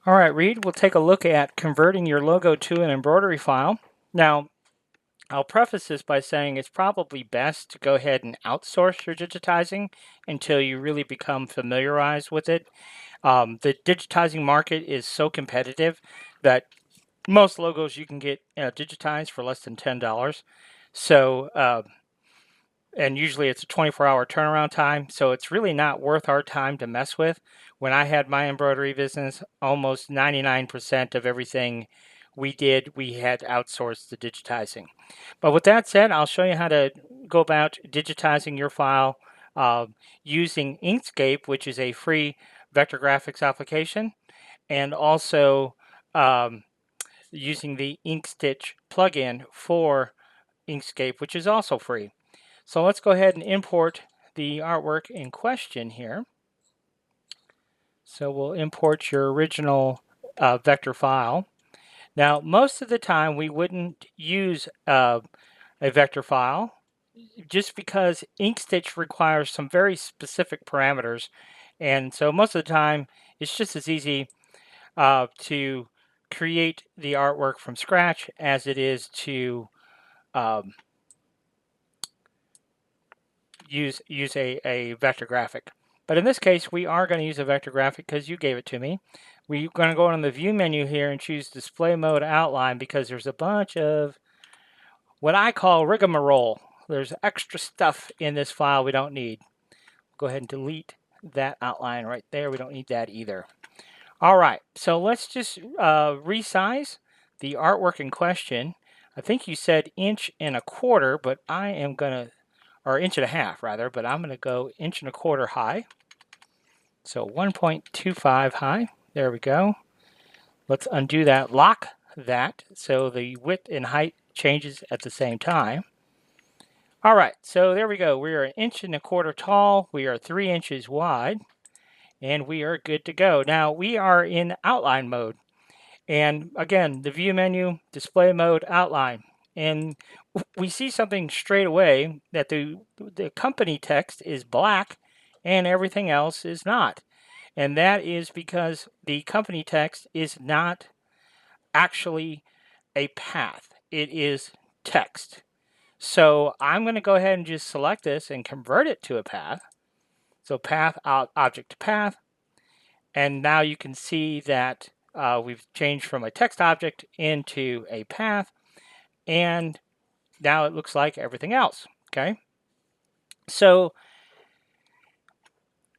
All right, Reed, we'll take a look at converting your logo to an embroidery file. Now, I'll preface this by saying it's probably best to go ahead and outsource your digitizing until you really become familiarized with it. The digitizing market is so competitive that most logos you can get digitized for less than $10. So, and usually it's a 24-hour turnaround time, so it's really not worth our time to mess with. When I had my embroidery business, almost 99% of everything we did, we had outsourced the digitizing. But with that said, I'll show you how to go about digitizing your file using InkScape, which is a free vector graphics application, and also using the InkStitch plugin for InkScape, which is also free. So let's go ahead and import the artwork in question here. So we'll import your original vector file. Now, most of the time we wouldn't use a vector file just because InkStitch requires some very specific parameters. And so most of the time it's just as easy to create the artwork from scratch as it is to use a vector graphic. But in this case, we are going to use a vector graphic because you gave it to me. We're going to go on the view menu here and choose display mode outline because there's a bunch of what I call rigmarole. There's extra stuff in this file we don't need. Go ahead and delete that outline right there. We don't need that either. All right, so let's just resize the artwork in question. I think you said 1.25 inches, but I am going to, or 1.5 inches rather, but I'm going to go 1.25 inches high. So 1.25 high. There we go. Let's undo that, lock that, so the width and height changes at the same time. All right, so there we go. We are 1.25 inches tall. We are 3 inches wide, and we are good to go. Now we are in outline mode. And again, the view menu, display mode, outline. And we see something straight away that the company text is black and everything else is not. And that is because the company text is not actually a path. It is text. So I'm going to go ahead and just select this and convert it to a path. So path, object to path. And now you can see that we've changed from a text object into a path. And now it looks like everything else. Okay. So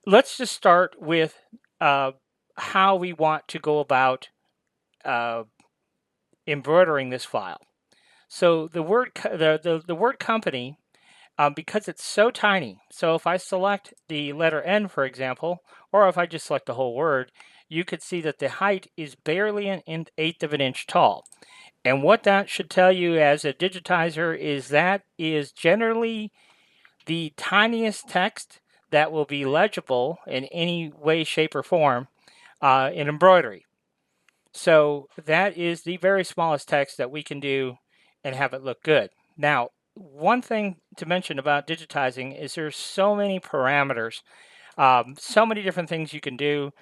let's just start with how we want to go about embroidering this file. So the word the word company, because it's so tiny. So if I select the letter N, for example, or if I just select the whole word, you could see that the height is barely an 1/8 of an inch tall. And what that should tell you as a digitizer is that is generally the tiniest text that will be legible in any way, shape, or form in embroidery. So that is the very smallest text that we can do and have it look good. Now, one thing to mention about digitizing is there's so many parameters, so many different things you can do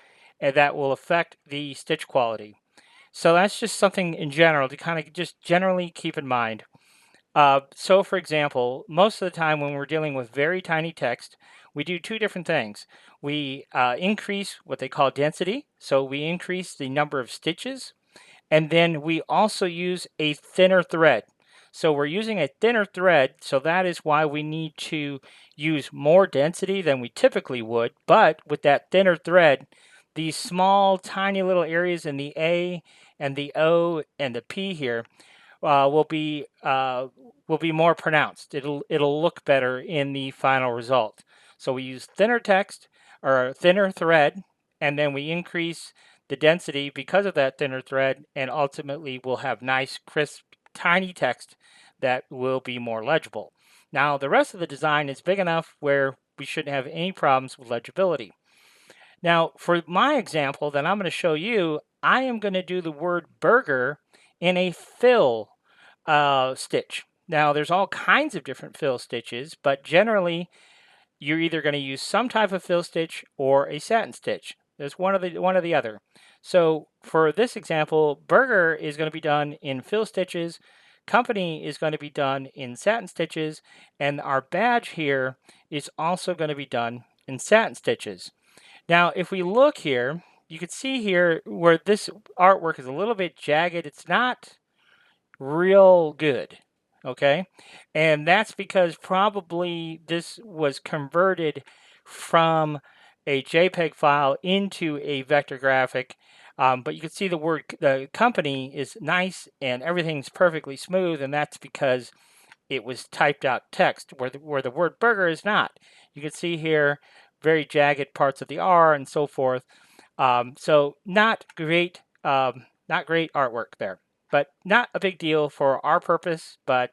that will affect the stitch quality. So that's just something in general to kind of just generally keep in mind. So for example, most of the time when we're dealing with very tiny text, we do two different things. We increase what they call density. So we increase the number of stitches, and then we also use a thinner thread. So we're using a thinner thread, so that is why we need to use more density than we typically would. But with that thinner thread, these small, tiny little areas in the A and the O and the P here will be more pronounced. It'll look better in the final result. So we use thinner text or thinner thread, and then we increase the density because of that thinner thread, and ultimately we'll have nice, crisp, tiny text that will be more legible. Now the rest of the design is big enough where we shouldn't have any problems with legibility. Now for my example that I'm going to show you, I am going to do the word Berger in a fill stitch. Now there's all kinds of different fill stitches, but generally you're either going to use some type of fill stitch or a satin stitch. There's one or the other. So for this example, Berger is going to be done in fill stitches, company is going to be done in satin stitches, and our badge here is also going to be done in satin stitches. Now, if we look here, you can see here where this artwork is a little bit jagged. It's not real good, okay? And that's because probably this was converted from a JPEG file into a vector graphic. But you can see the company is nice and everything's perfectly smooth, and that's because it was typed out text where the word burger is not. You can see here very jagged parts of the R and so forth. So not great artwork there, but not a big deal for our purpose, but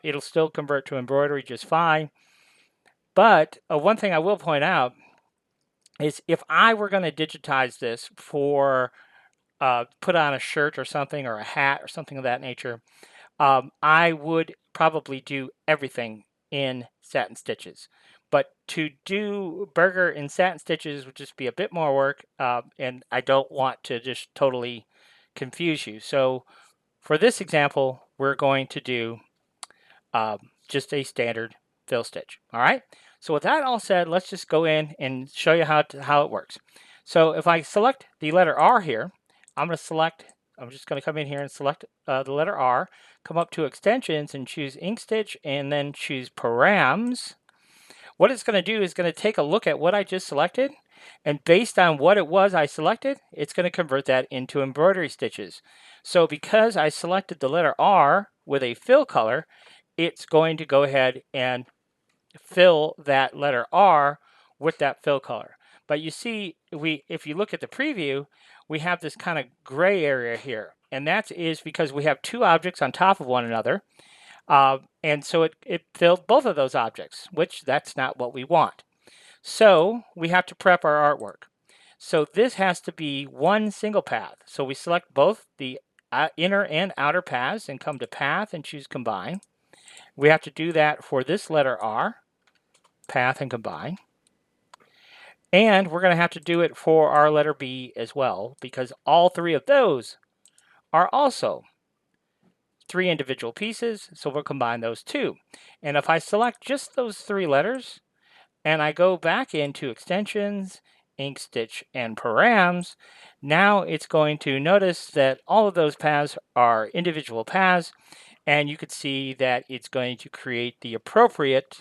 it'll still convert to embroidery just fine. But one thing I will point out is if I were going to digitize this for put on a shirt or something, or a hat or something of that nature, I would probably do everything in satin stitches. But to do Berger in satin stitches would just be a bit more work, and I don't want to just totally confuse you. So for this example, we're going to do just a standard fill stitch. All right. So with that all said, let's just go in and show you how it works. So if I select the letter R here, I'm just going to come in here and select the letter R, come up to extensions and choose InkStitch, and then choose params. What it's going to do is going to take a look at what I just selected, and based on what it was I selected, it's going to convert that into embroidery stitches. So because I selected the letter R with a fill color, it's going to go ahead and fill that letter R with that fill color. But you see, if you look at the preview, we have this kind of gray area here, and that is because we have two objects on top of one another, and so it filled both of those objects, which that's not what we want. So we have to prep our artwork. So this has to be one single path. So we select both the inner and outer paths and come to Path and choose Combine. We have to do that for this letter R, Path and Combine. And we're going to have to do it for our letter B as well, because all three of those are also three individual pieces, so we'll combine those two. And if I select just those three letters, and I go back into Extensions, InkStitch, and Params, now it's going to notice that all of those paths are individual paths, and you could see that it's going to create the appropriate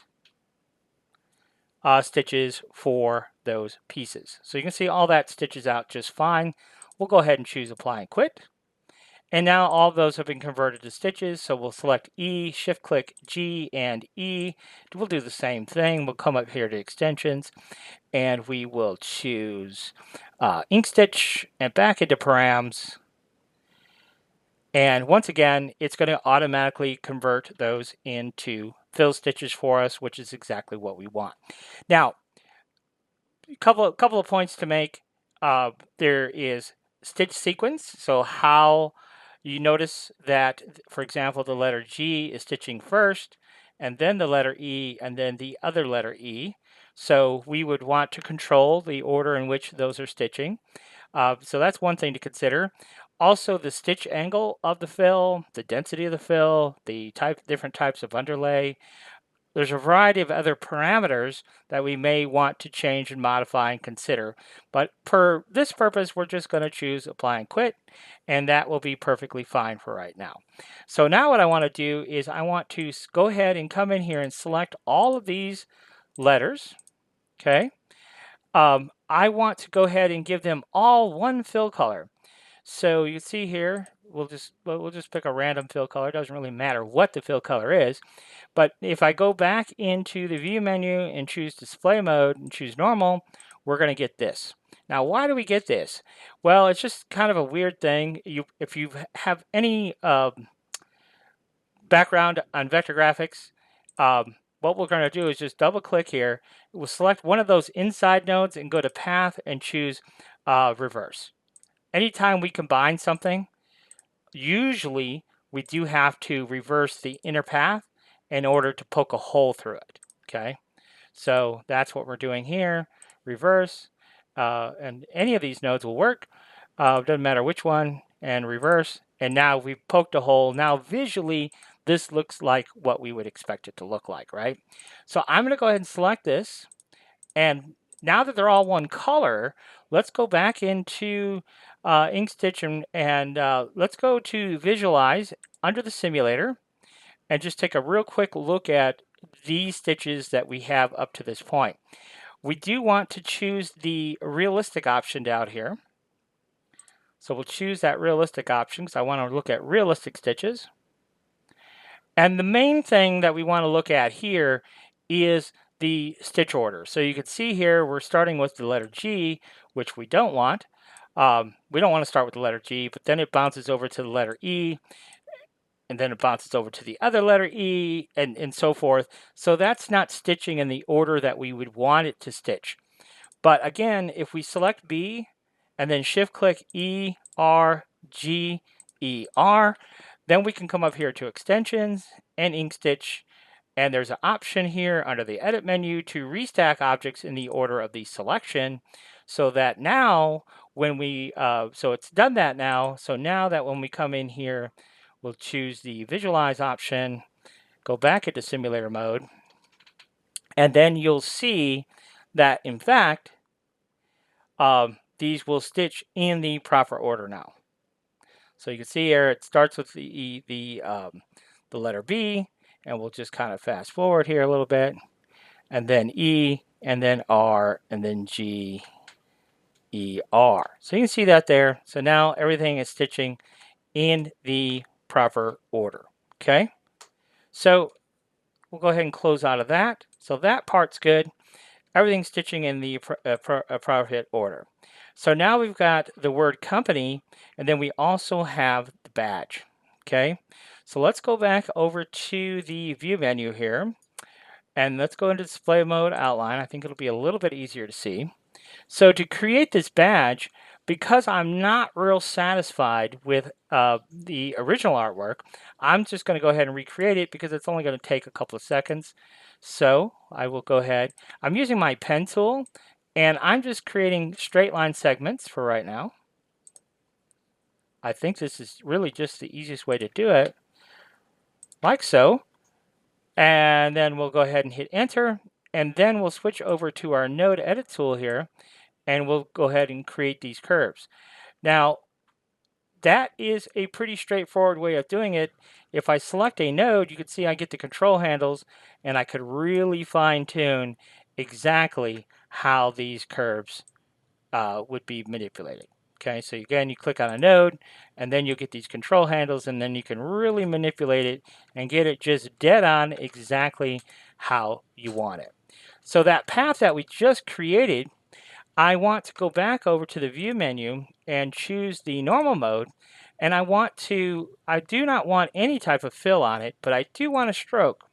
stitches for those pieces. So you can see all that stitches out just fine. We'll go ahead and choose Apply and Quit. And now all of those have been converted to stitches. So we'll select E, shift click G and E. We'll do the same thing. We'll come up here to Extensions, and we will choose InkStitch and back into Params. And once again, it's going to automatically convert those into fill stitches for us, which is exactly what we want. Now, a couple of points to make. There is stitch sequence, so how you notice that, for example, the letter G is stitching first, and then the letter E, and then the other letter E. So we would want to control the order in which those are stitching. So that's one thing to consider. Also, the stitch angle of the fill, the density of the fill, the different types of underlay. There's a variety of other parameters that we may want to change and modify and consider. But for this purpose, we're just going to choose Apply and Quit, and that will be perfectly fine for right now. So now what I want to do is I want to go ahead and come in here and select all of these letters, okay? I want to go ahead and give them all one fill color. So you see here, we'll just pick a random fill color. It doesn't really matter what the fill color is. But if I go back into the View menu and choose Display Mode and choose Normal, we're going to get this. Now, why do we get this? Well, it's just kind of a weird thing. If you have any background on vector graphics, what we're going to do is just double click here. We'll select one of those inside nodes and go to Path and choose Reverse. Anytime we combine something, usually we do have to reverse the inner path in order to poke a hole through it, okay? So that's what we're doing here, reverse, and any of these nodes will work. Doesn't matter which one, and reverse. And now we've poked a hole. Now visually, this looks like what we would expect it to look like, right? So I'm going to go ahead and select this. And now that they're all one color, let's go back into InkStitch and let's go to Visualize under the simulator and just take a real quick look at these stitches that we have up to this point. We do want to choose the realistic option down here. So we'll choose that realistic option because I want to look at realistic stitches. And the main thing that we want to look at here is the stitch order. So you can see here we're starting with the letter G, which we don't want. We don't want to start with the letter G, but then it bounces over to the letter E, and then it bounces over to the other letter E, and so forth. So that's not stitching in the order that we would want it to stitch. But again, if we select B and then shift click E, R, G, E, R, then we can come up here to extensions and InkStitch. And there's an option here under the edit menu to restack objects in the order of the selection, so that now when we, so it's done that now. So now that when we come in here, we'll choose the visualize option, go back into simulator mode, and then you'll see that in fact, these will stitch in the proper order now. So you can see here it starts with the letter B, and we'll just kind of fast forward here a little bit, and then E, and then R, and then G, E, R. So you can see that there. So now everything is stitching in the proper order. Okay, so we'll go ahead and close out of that. So that part's good. Everything's stitching in the appropriate order. So now we've got the word company, and then we also have the badge. Okay, so let's go back over to the view menu here, and let's go into display mode outline. I think it'll be a little bit easier to see. So to create this badge, because I'm not real satisfied with the original artwork, I'm just going to go ahead and recreate it because it's only going to take a couple of seconds. So I will go ahead. I'm using my pen tool, and I'm just creating straight line segments for right now. I think this is really just the easiest way to do it, like so. And then we'll go ahead and hit enter, and then we'll switch over to our node edit tool here, and we'll go ahead and create these curves. Now, that is a pretty straightforward way of doing it. If I select a node, you can see I get the control handles, and I could really fine tune exactly how these curves would be manipulated. Okay, so again, you click on a node, and then you'll get these control handles, and then you can really manipulate it and get it just dead on exactly how you want it. So that path that we just created, I want to go back over to the view menu and choose the normal mode, and I do not want any type of fill on it, but I do want a stroke.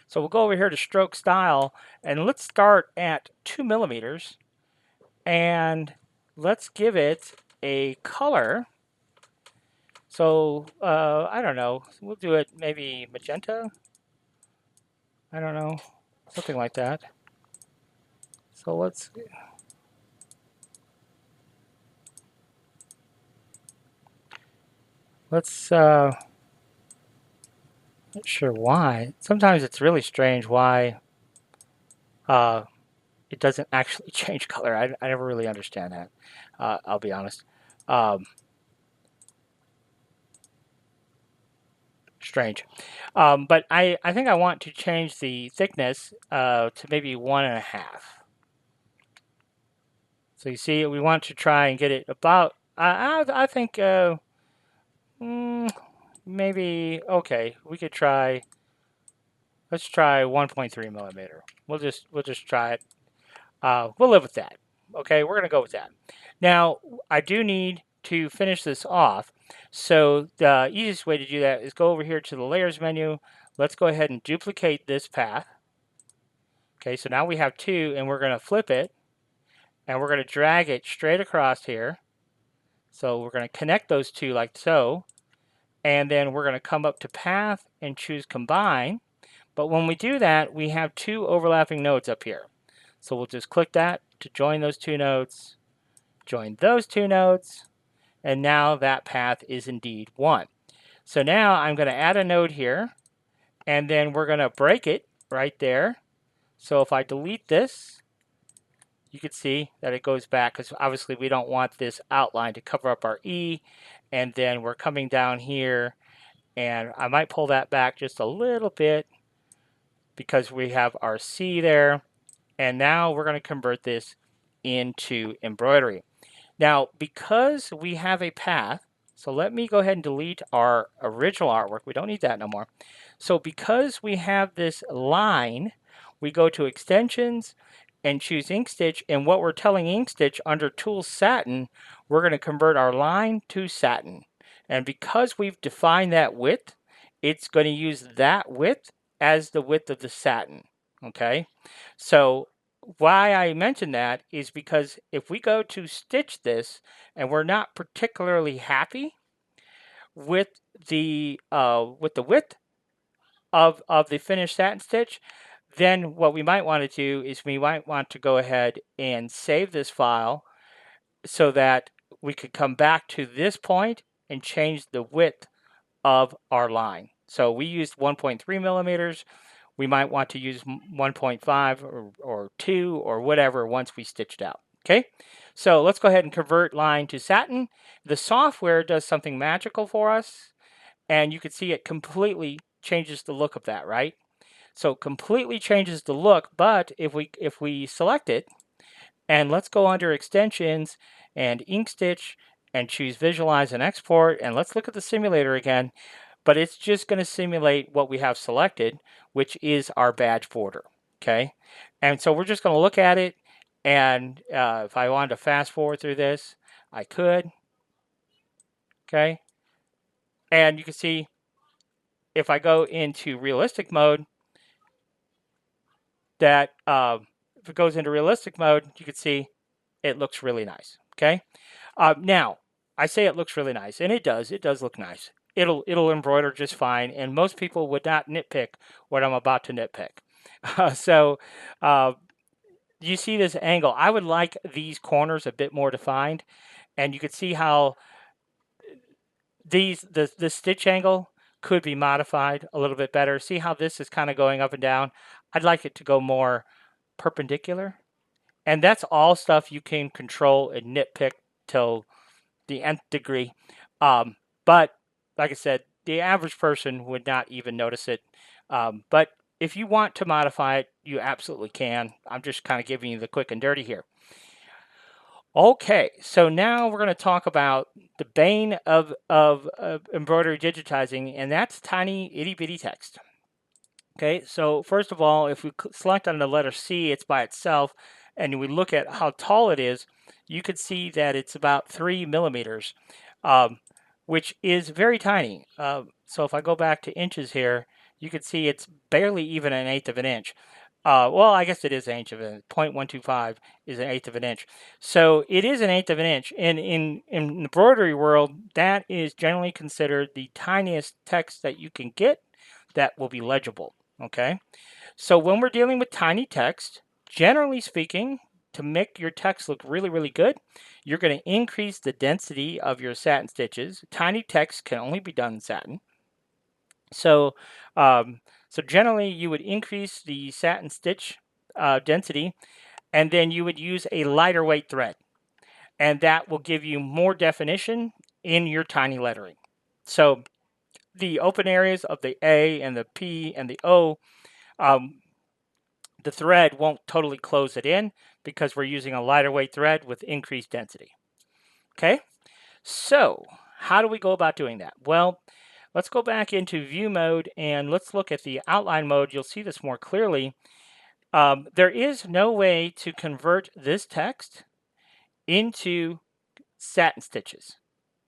So we'll go over here to stroke style, and let's start at 2 millimeters, and let's give it a color. So I don't know, we'll do it maybe magenta. I don't know, something like that. So let's not sure why. Sometimes it's really strange why it doesn't actually change color. I never really understand that. I'll be honest. Strange. But I think I want to change the thickness to maybe 1.5. So you see, we want to try and get it about, I think maybe, okay, we could try, let's try 1.3 millimeter. We'll just try it. We'll live with that. Okay, we're gonna go with that. Now, I do need to finish this off. So the easiest way to do that is go over here to the layers menu. Let's go ahead and duplicate this path. Okay, so now we have 2, and we're gonna flip it, and we're gonna drag it straight across here. So we're gonna connect those 2 like so, and then we're gonna come up to path and choose combine. But when we do that, we have 2 overlapping nodes up here. So we'll just click that, to join those two nodes, join those two nodes, and now that path is indeed 1. So now I'm going to add a node here, and then we're going to break it right there. So if I delete this, you can see that it goes back, because obviously we don't want this outline to cover up our E. And then we're coming down here, and I might pull that back just a little bit because we have our C there. And now we're going to convert this into embroidery. Now, because we have a path, so let me go ahead and delete our original artwork. We don't need that no more. So because we have this line, we go to extensions and choose InkStitch. And what we're telling InkStitch under Tools Satin, we're going to convert our line to satin. And because we've defined that width, it's going to use that width as the width of the satin. Okay, so why I mention that is because if we go to stitch this and we're not particularly happy with the width of the finished satin stitch, then what we might want to do is we might want to go ahead and save this file so that we could come back to this point and change the width of our line. So we used 1.3 millimeters. We might want to use 1.5 or 2 or whatever once we stitched out. Okay, so let's go ahead and convert line to satin. The software does something magical for us, and you can see it completely changes the look of that, right? So completely changes the look, but if we select it, and let's go under extensions and InkStitch and choose visualize and export, and let's look at the simulator again, but it's just going to simulate what we have selected, which is our badge border. Okay, and so we're just going to look at it, and if I wanted to fast forward through this, I could. Okay, and you can see if I go into realistic mode that if it goes into realistic mode, you can see it looks really nice. Okay, now I say it looks really nice, and it does look nice. It'll embroider just fine, and most people would not nitpick what I'm about to nitpick. So you see this angle. I would like these corners a bit more defined, and you can see how the stitch angle could be modified a little bit better. See how this is kind of going up and down? I'd like it to go more perpendicular, and that's all stuff you can control and nitpick till the nth degree. But like I said, the average person would not even notice it. But if you want to modify it, you absolutely can. I'm just kind of giving you the quick and dirty here. Okay, so now we're going to talk about the bane of embroidery digitizing, and that's tiny itty bitty text. Okay, so first of all, if we select on the letter C, it's by itself, and we look at how tall it is, you could see that it's about 3 millimeters, which is very tiny. So if I go back to inches here, you can see it's barely even 1/8 of an inch. Well, I guess it is 1/8 of an inch. 0.125 is 1/8 of an inch. So it is 1/8 of an inch. And in embroidery world, that is generally considered the tiniest text that you can get that will be legible. Okay, so when we're dealing with tiny text, generally speaking, to make your text look really, really good, you're going to increase the density of your satin stitches. Tiny text can only be done in satin. So, so generally you would increase the satin stitch density, and then you would use a lighter weight thread, and that will give you more definition in your tiny lettering. So the open areas of the A and the P and the O, the thread won't totally close it in because we're using a lighter weight thread with increased density. Okay, so how do we go about doing that? Well, let's go back into view mode and let's look at the outline mode. You'll see this more clearly. There is no way to convert this text into satin stitches.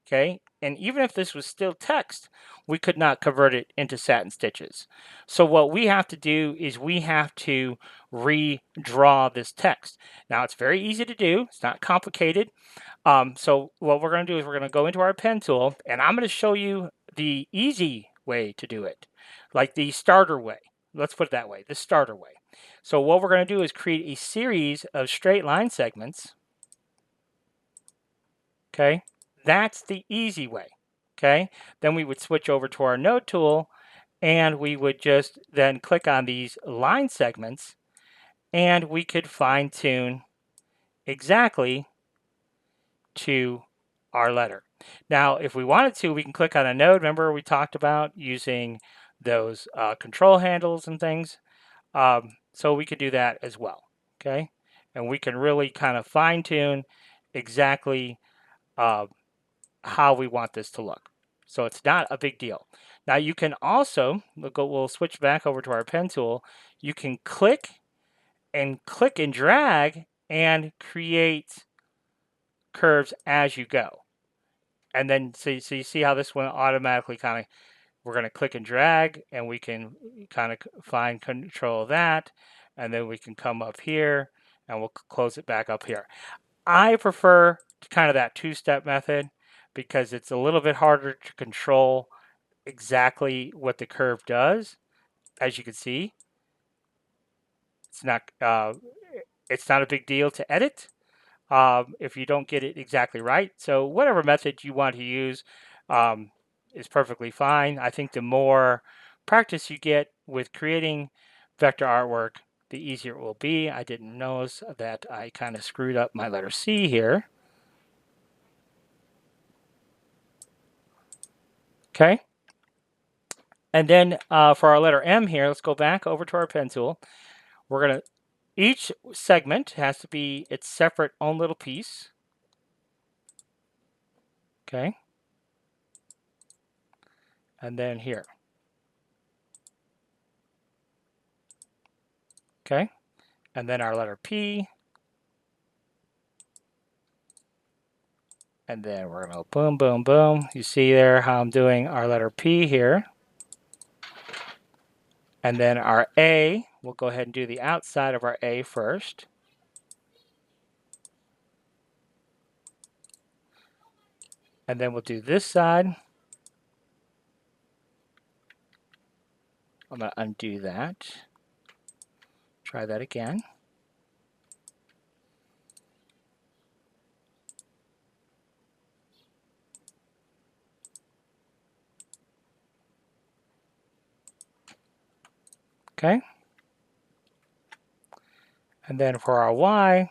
Okay, and even if this was still text, we could not convert it into satin stitches. So what we have to do is we have to redraw this text. Now it's very easy to do, it's not complicated. So what we're going to do is we're going to go into our pen tool, and I'm going to show you the easy way to do it, like the starter way. Let's put it that way, the starter way. So what we're going to do is create a series of straight line segments. Okay, that's the easy way. Okay, then we would switch over to our node tool and we would just then click on these line segments and we could fine tune exactly to our letter. Now, if we wanted to, we can click on a node. Remember we talked about using those control handles and things. So we could do that as well, okay? And we can really kind of fine tune exactly how we want this to look. So it's not a big deal. Now you can also, we'll switch back over to our pen tool. You can click and drag and create curves as you go. And then, so you see how this one automatically kind of, we're going to click and drag and we can kind of find control of that. And then we can come up here and we'll close it back up here. I prefer kind of that two-step method because it's a little bit harder to control exactly what the curve does. As you can see, it's not a big deal to edit if you don't get it exactly right. So whatever method you want to use is perfectly fine. I think the more practice you get with creating vector artwork, the easier it will be. I didn't notice that I kind of screwed up my letter C here. Okay. And then for our letter M here, let's go back over to our pen tool. We're going to, each segment has to be its separate own little piece. Okay. And then here. Okay. And then our letter P. And then we're going to boom, boom, boom. You see there how I'm doing our letter P here. And then our A, we'll go ahead and do the outside of our A first. And then we'll do this side. I'm going to undo that. Try that again. Okay. And then for our Y,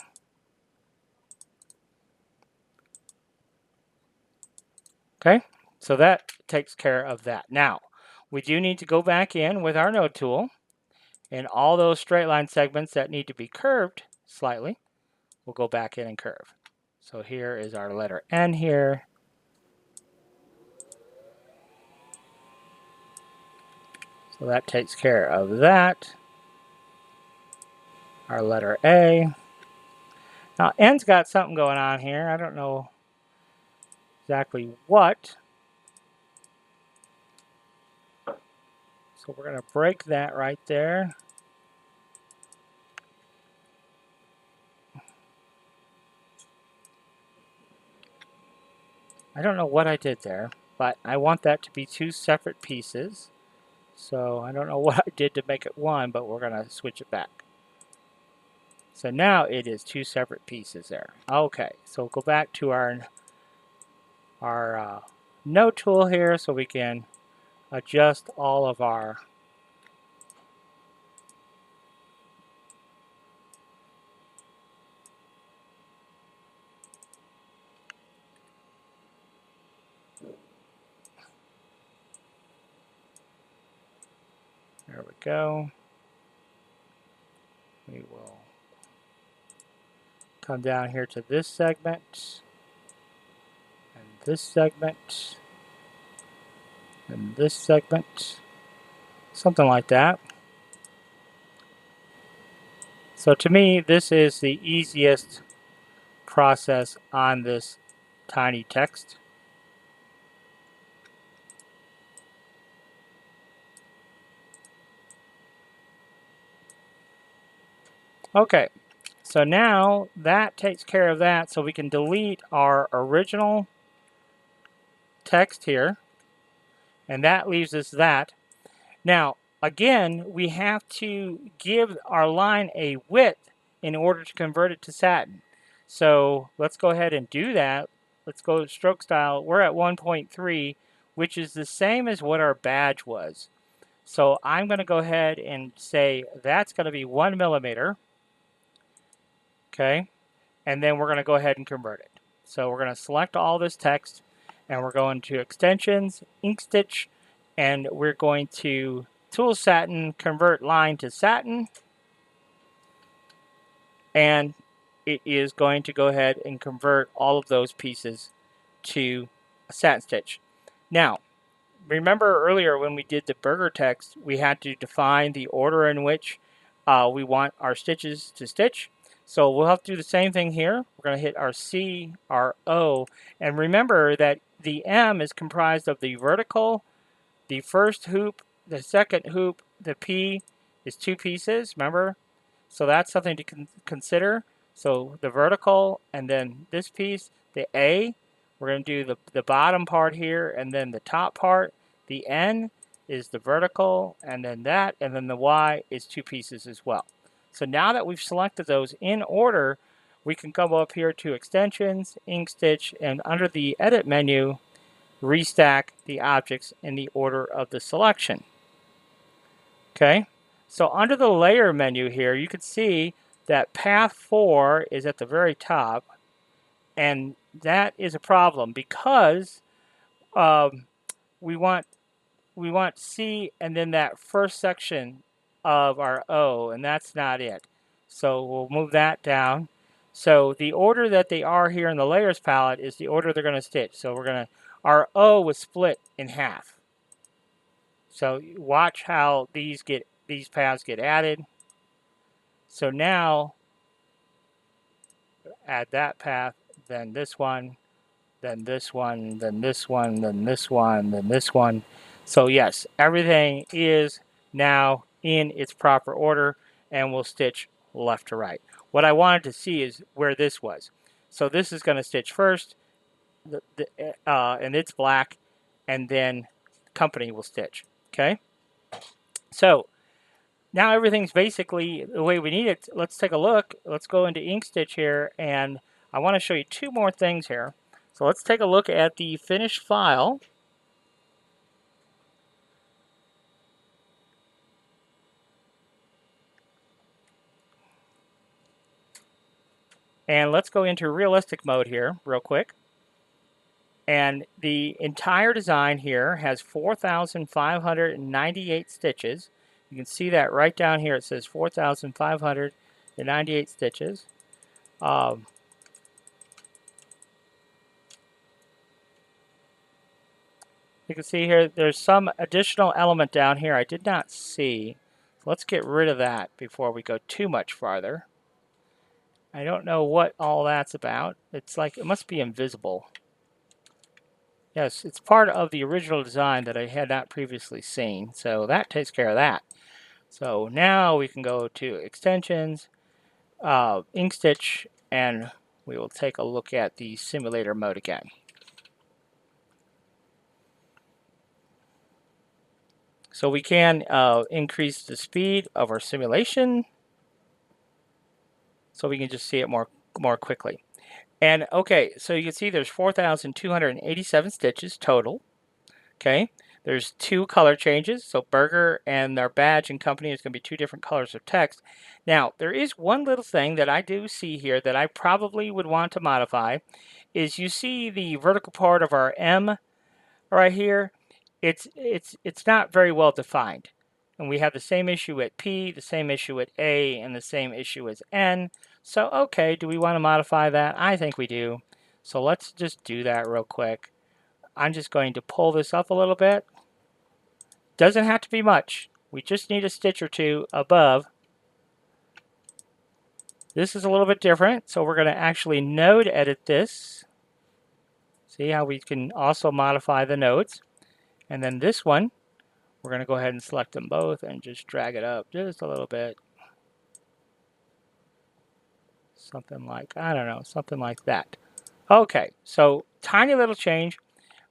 okay, so that takes care of that. Now, we do need to go back in with our node tool, and all those straight line segments that need to be curved slightly, we'll go back in and curve. So here is our letter N here. So that takes care of that. Our letter A. Now N's got something going on here. I don't know exactly what. So we're going to break that right there. I don't know what I did there, but I want that to be two separate pieces. So I don't know what I did to make it one, but we're going to switch it back. So now it is two separate pieces there. Okay, so we'll go back to our node tool here so we can adjust all of our there we go. We will come down here to this segment and this segment and this segment, something like that. So to me, this is the easiest process on this tiny text. Okay, so now that takes care of that, so we can delete our original text here, and that leaves us that. Now, again, we have to give our line a width in order to convert it to satin. So let's go ahead and do that. Let's go to stroke style. We're at 1.3, which is the same as what our badge was. So I'm going to go ahead and say that's going to be 1 millimeter. Okay. And then we're going to go ahead and convert it. So we're going to select all this text, and we're going to extensions, InkStitch, and we're going to tool satin, convert line to satin, and it is going to go ahead and convert all of those pieces to a satin stitch. Now, remember earlier when we did the Berger text, we had to define the order in which we want our stitches to stitch. So we'll have to do the same thing here. We're going to hit our C, our O, and remember that the M is comprised of the vertical, the first hoop, the second hoop, the P is 2 pieces, remember? So that's something to consider. So the vertical and then this piece, the A, we're going to do the bottom part here and then the top part. The N is the vertical and then that, and then the Y is 2 pieces as well. So now that we've selected those in order, we can come up here to extensions, InkStitch, and under the edit menu, restack the objects in the order of the selection. Okay, so under the layer menu here, you can see that path 4 is at the very top, and that is a problem because we want C and then that first section of our O, and that's not it. So we'll move that down. So the order that they are here in the layers palette is the order they're going to stitch. So our O was split in half. So watch how these paths get added. So now add that path, then this one, then this one, then this one, then this one, then this one. So yes, everything is now in its proper order, and we'll stitch left to right. What I wanted to see is where this was. So this is going to stitch first, and it's black, and then company will stitch. Okay. So now everything's basically the way we need it. Let's take a look. Let's go into InkStitch here, and I want to show you 2 more things here. So let's take a look at the finished file. And let's go into realistic mode here real quick. And the entire design here has 4,598 stitches. You can see that right down here. It says 4,598 stitches. You can see here there's some additional element down here I did not see. Let's get rid of that before we go too much farther. I don't know what all that's about. It's like it must be invisible. Yes, it's part of the original design that I had not previously seen. So that takes care of that. So now we can go to extensions, InkStitch, and we will take a look at the simulator mode again. So we can increase the speed of our simulation so we can just see it more quickly. And okay, so you can see there's 4,287 stitches total. Okay, there's 2 color changes. So Berger and their badge and company is going to be 2 different colors of text. Now, there is one little thing that I do see here that I probably would want to modify is you see the vertical part of our M right here. It's not very well defined. And we have the same issue at P, the same issue at A, and the same issue as N. So, okay, do we want to modify that? I think we do. So let's just do that real quick. I'm just going to pull this up a little bit. Doesn't have to be much. We just need a stitch or 2 above. This is a little bit different, so we're going to actually node edit this. See how we can also modify the nodes. And then this one, we're going to go ahead and select them both and just drag it up just a little bit. Something like, I don't know, something like that. Okay, so tiny little change,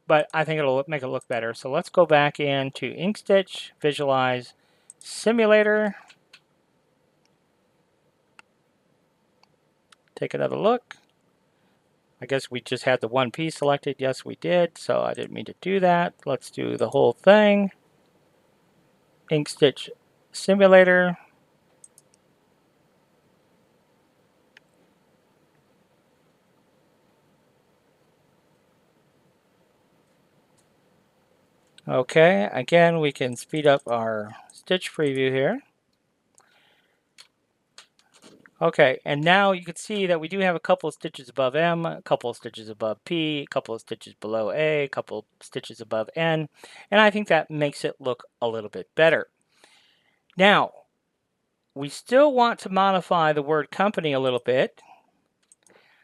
but I think it'll make it look better. So let's go back into InkStitch, visualize, simulator. Take another look. I guess we just had the one piece selected. Yes, we did. So I didn't mean to do that. Let's do the whole thing. InkStitch simulator. Okay, again, we can speed up our stitch preview here. Okay, and now you can see that we do have a couple of stitches above M, a couple of stitches above P, a couple of stitches below A, a couple of stitches above N, and I think that makes it look a little bit better. Now, we still want to modify the word company a little bit,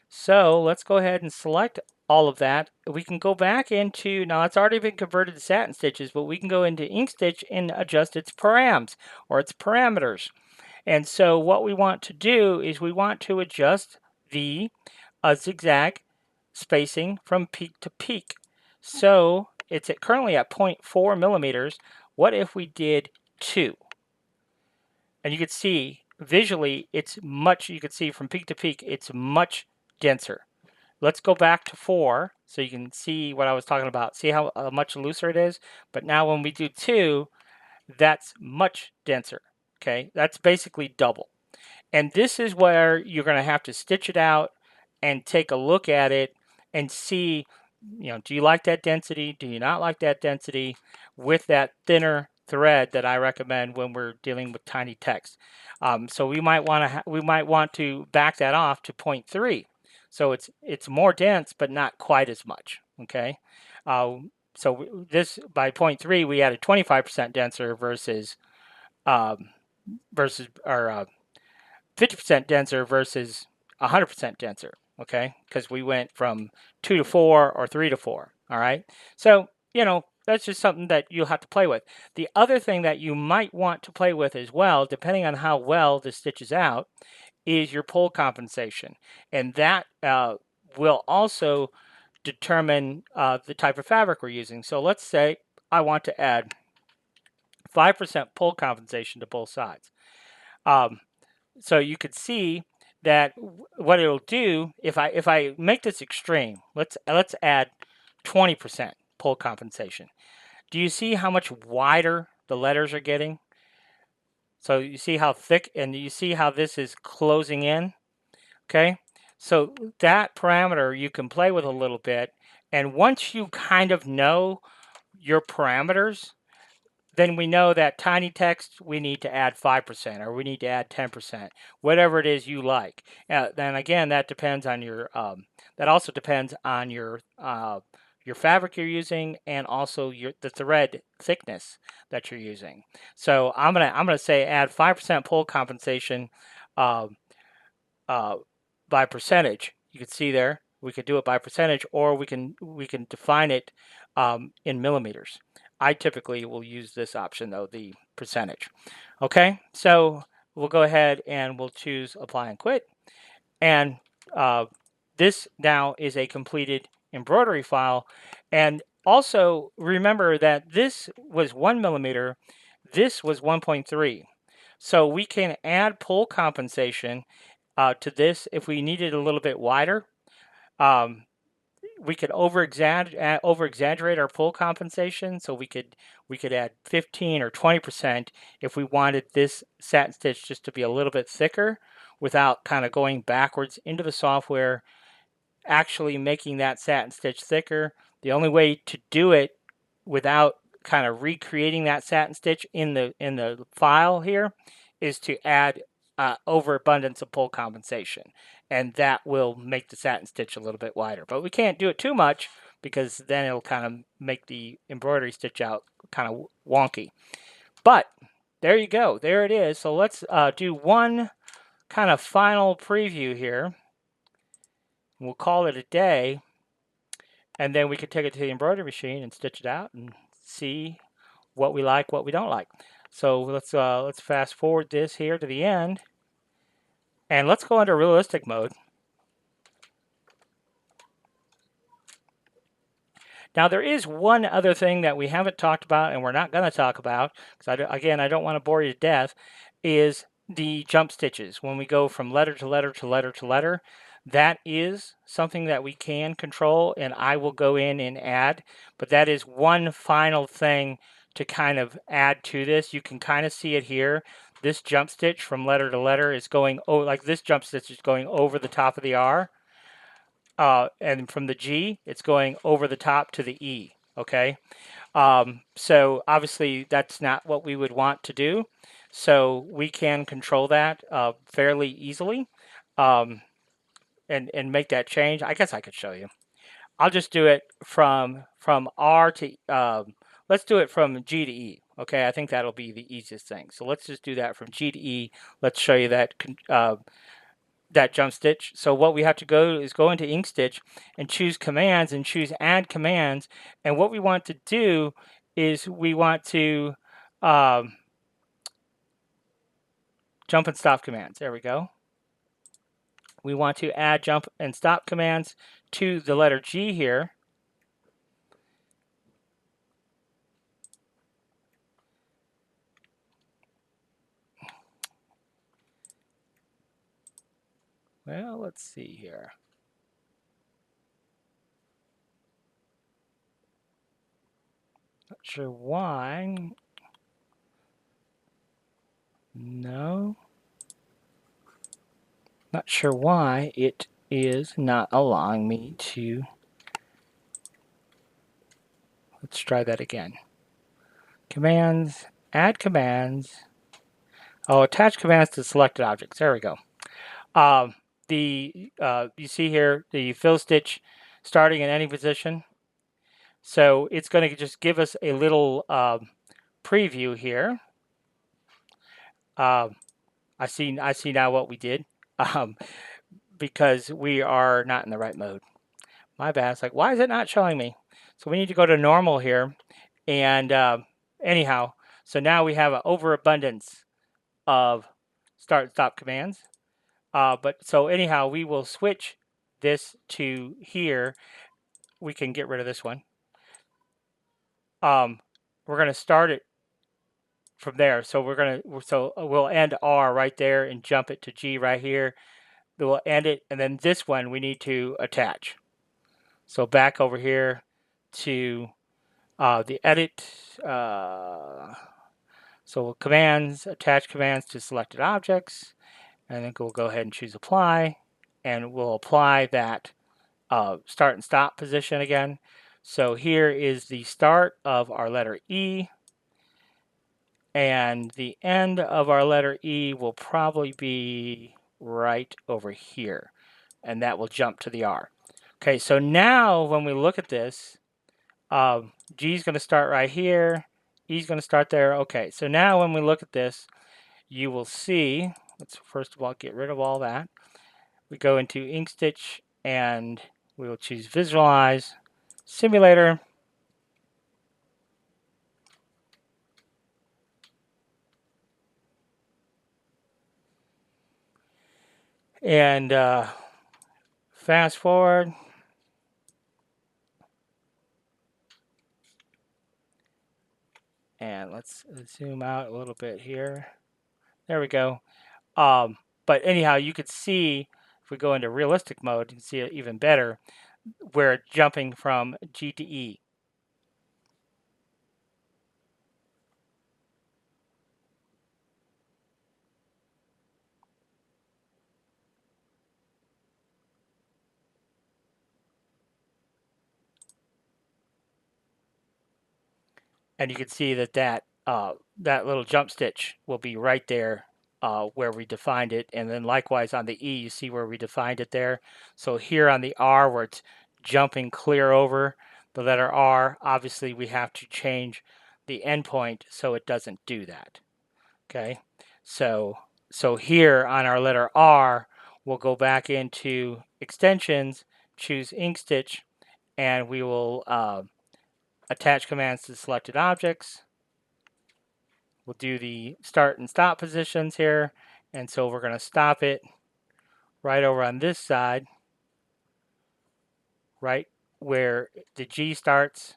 so let's go ahead and select all of that. We can go back into, now it's already been converted to satin stitches, but we can go into InkStitch and adjust its params, or its parameters. And so what we want to do is we want to adjust the zigzag spacing from peak to peak. So it's currently at 0.4 millimeters. What if we did 2? And you can see visually it's much, you can see from peak to peak, it's much denser. Let's go back to 4 so you can see what I was talking about. See how much looser it is? But now when we do 2, that's much denser. Okay, that's basically double. And this is where you're going to have to stitch it out and take a look at it and see, do you like that density? Do you not like that density with that thinner thread that I recommend when we're dealing with tiny text? So we might want to back that off to 0.3. So it's more dense, but not quite as much. Okay. So this by 0.3 we added 25% denser versus our 50% denser versus 100% denser, okay? Because we went from 2 to 4 or 3 to 4, all right? So, that's just something that you'll have to play with. The other thing that you might want to play with as well, depending on how well this stitches out, is your pull compensation. And that will also determine the type of fabric we're using. So let's say I want to add 5% pull compensation to both sides. So you could see that what it'll do if I make this extreme. Let's add 20% pull compensation. Do you see how much wider the letters are getting? So you see how thick, and you see how this is closing in. Okay, so that parameter you can play with a little bit, and once you kind of know your parameters, then we know that tiny text we need to add 5% or we need to add 10%, whatever it is you like. Then again, that depends on your that also depends on your fabric you're using and also the thread thickness that you're using. So I'm gonna say add 5% pull compensation uh, by percentage. You can see there we could do it by percentage, or we can define it in millimeters. I typically will use this option though, the percentage. Okay, so we'll go ahead and we'll choose apply and quit. And this now is a completed embroidery file. And also remember that this was 1 millimeter, this was 1.3. So we can add pull compensation to this if we need it a little bit wider. We could over exaggerate our pull compensation, so we could add 15 or 20% if we wanted this satin stitch just to be a little bit thicker without kind of going backwards into the software, actually making that satin stitch thicker. The only way to do it without kind of recreating that satin stitch in the file here is to add overabundance of pull compensation, and that will make the satin stitch a little bit wider. But we can't do it too much because then it'll kind of make the embroidery stitch out kind of wonky. But there you go, there it is. So let's do one kind of final preview here. We'll call it a day, and then we can take it to the embroidery machine and stitch it out and see what we like, what we don't like. So let's fast forward this here to the end, and let's go into realistic mode. Now, there is one other thing that we haven't talked about and we're not going to talk about, because again, I don't want to bore you to death, is the jump stitches. When we go from letter to letter to letter to letter, that is something that we can control, and I will go in and add, but that is one final thing to kind of add to this. You can kind of see it here. This jump stitch from letter to letter is going, oh, like this jump stitch is going over the top of the R. And from the G, it's going over the top to the E, okay? So obviously that's not what we would want to do. So we can control that fairly easily and make that change. I guess I could show you. I'll just do it from R to, let's do it from G to E. Okay, I think that'll be the easiest thing. So let's just do that from G to E. Let's show you that that jump stitch. So what we have to go is go into InkStitch and choose commands and choose add commands. And what we want to do is we want to jump and stop commands. There we go. We want to add jump and stop commands to the letter G here. Well, let's see here. Not sure why. No. Not sure why it is not allowing me to. Let's try that again. Commands, add commands. Oh, attach commands to selected objects. There we go. You see here the fill stitch starting in any position. So it's going to just give us a little preview here. I see now what we did because we are not in the right mode. My bad. It's like, why is it not showing me? So we need to go to normal here. And anyhow, so now we have an overabundance of start and stop commands. But so anyhow, we will switch this to here. We can get rid of this one. We're going to start it from there. So we'll end R right there and jump it to G right here. We'll end it, and then this one we need to attach. So back over here to the edit. So commands, attach commands to selected objects, and then we'll go ahead and choose apply, and we'll apply that start and stop position again. So here is the start of our letter E, and the end of our letter E will probably be right over here, and that will jump to the R. Okay, so now when we look at this, G is going to start right here, E is going to start there. Okay, so now when we look at this, you will see, let's first of all get rid of all that. We go into InkStitch and we will choose Visualize, Simulator, and fast forward. And let's zoom out a little bit here. There we go. But anyhow, you could see, if we go into realistic mode, you can see it even better, where it's jumping from G to E. And you can see that that little jump stitch will be right there where we defined it. And then likewise on the E, you see where we defined it there. So here on the R, where it's jumping clear over the letter R, obviously we have to change the endpoint so it doesn't do that. Okay, so here on our letter R, we'll go back into extensions, choose InkStitch, and we will attach commands to selected objects. We'll do the start and stop positions here. And so we're going to stop it right over on this side, right where the G starts,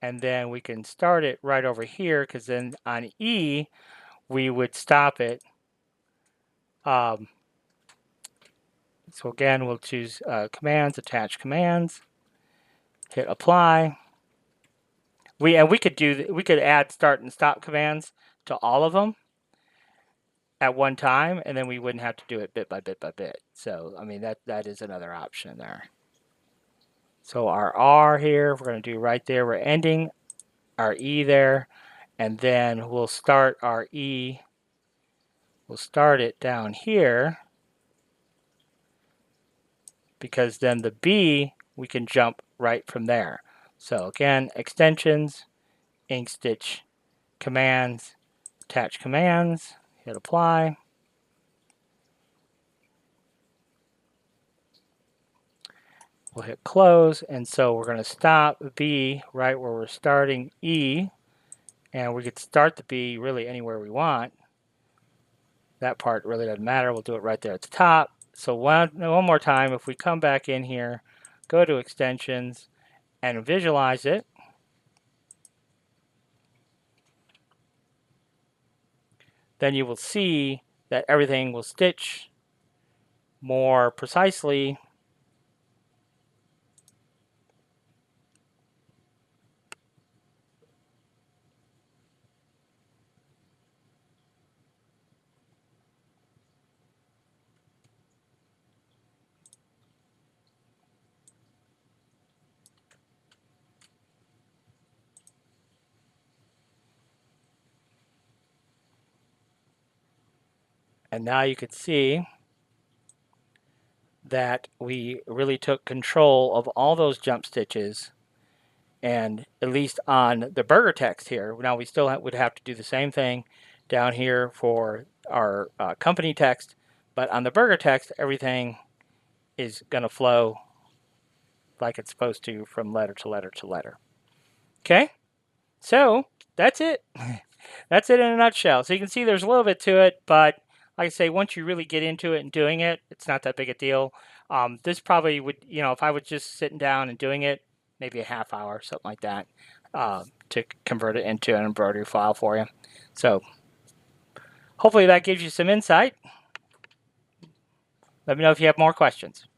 and then we can start it right over here, because then on E, we would stop it. So again, we'll choose commands, attach commands, hit apply. We could add start and stop commands to all of them at one time, and then we wouldn't have to do it bit by bit by bit. So I mean that is another option there. So our R here, we're going to do right there. We're ending our E there, and then we'll start our E. We'll start it down here, because then the B, we can jump right from there. So again, extensions, InkStitch commands, attach commands, hit apply. We'll hit close, and so we're going to stop B right where we're starting E, and we could start the B really anywhere we want. That part really doesn't matter. We'll do it right there at the top. So one more time, if we come back in here, go to extensions, and visualize it, then you will see that everything will stitch more precisely. And now you can see that we really took control of all those jump stitches, and at least on the Berger text here. Now we still would have to do the same thing down here for our company text, but on the Berger text, everything is going to flow like it's supposed to from letter to letter to letter. Okay, so that's it. That's it in a nutshell. So you can see there's a little bit to it, but like I say, once you really get into it and doing it, it's not that big a deal. This probably would, if I was just sitting down and doing it, maybe a half hour, something like that, to convert it into an embroidery file for you. So hopefully that gives you some insight. Let me know if you have more questions.